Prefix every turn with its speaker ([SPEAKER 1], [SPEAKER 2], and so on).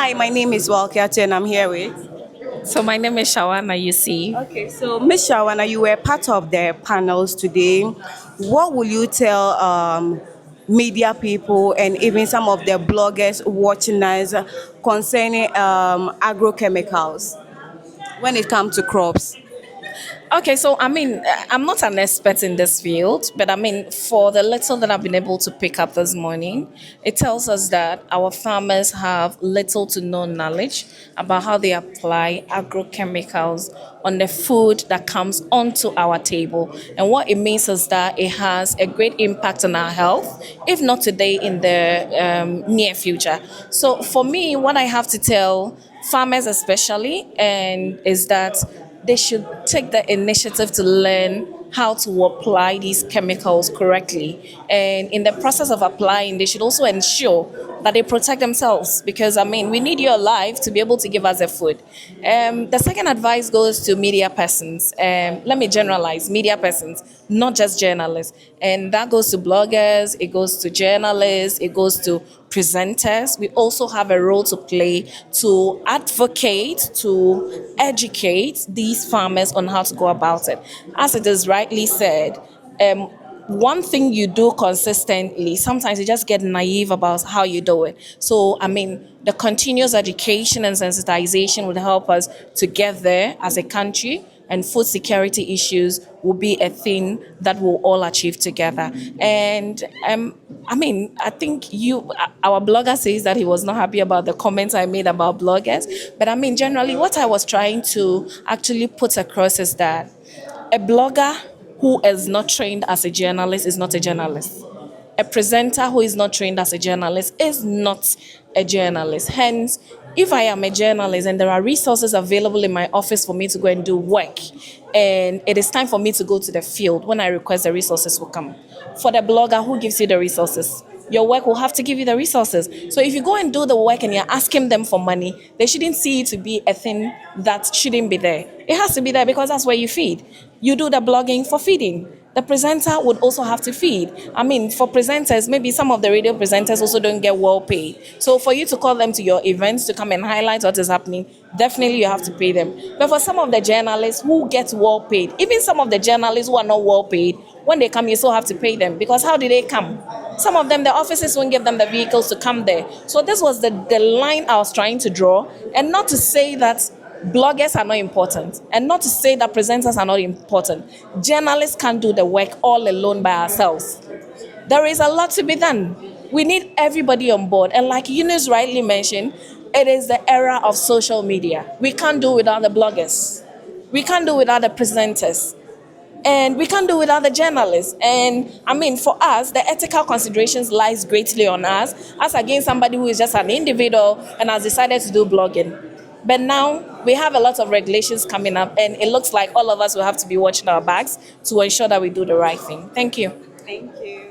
[SPEAKER 1] Hi, my name is Walkiat and I'm here with.
[SPEAKER 2] So my name is Shawana, you see.
[SPEAKER 1] Okay, so Miss Shawana, you were part of the panels today. What will you tell media people and even some of the bloggers watching us concerning agrochemicals when it comes to crops?
[SPEAKER 2] Okay, so I'm not an expert in this field, but for the little that I've been able to pick up this morning, it tells us that our farmers have little to no knowledge about how they apply agrochemicals on the food that comes onto our table. And what it means is that it has a great impact on our health, if not today, in the near future. So for me, what I have to tell farmers especially, and is that they should take the initiative to learn how to apply these chemicals correctly. And in the process of applying, they should also ensure that they protect themselves because, we need you alive to be able to give us the food. The second advice goes to media persons. Let me generalize media persons, not just journalists. And that goes to bloggers, it goes to journalists, it goes to presenters. We also have a role to play to advocate, to educate these farmers on how to go about it. As it is rightly said, one thing you do consistently, sometimes you just get naive about how you do it. So, the continuous education and sensitization would help us to get there as a country, and food security issues will be a thing that we'll all achieve together. And I think our blogger says that he was not happy about the comments I made about bloggers. But generally, what I was trying to actually put across is that a blogger who is not trained as a journalist is not a journalist. A presenter who is not trained as a journalist is not a journalist. Hence, if I am a journalist and there are resources available in my office for me to go and do work, and it is time for me to go to the field, when I request, the resources will come. For the blogger, who gives you the resources? Your work will have to give you the resources. So if you go and do the work and you're asking them for money, they shouldn't see it to be a thing that shouldn't be there. It has to be there because that's where you feed. You do the blogging for feeding. The presenter would also have to feed. For presenters, maybe some of the radio presenters also don't get well paid. So for you to call them to your events to come and highlight what is happening, definitely you have to pay them. But for some of the journalists who get well paid, even some of the journalists who are not well paid, when they come, you still have to pay them because how do they come? Some of them, the offices won't give them the vehicles to come there. So this was the line I was trying to draw, and not to say that bloggers are not important, and not to say that presenters are not important. Journalists can't do the work all alone by ourselves. There is a lot to be done. We need everybody on board. And like Eunice rightly mentioned, it is the era of social media. We can't do without the bloggers. We can't do without the presenters. And we can't do without the journalists. And for us, the ethical considerations lies greatly on us, as against somebody who is just an individual and has decided to do blogging. But now we have a lot of regulations coming up, and it looks like all of us will have to be watching our backs to ensure that we do the right thing. Thank you.
[SPEAKER 1] Thank you.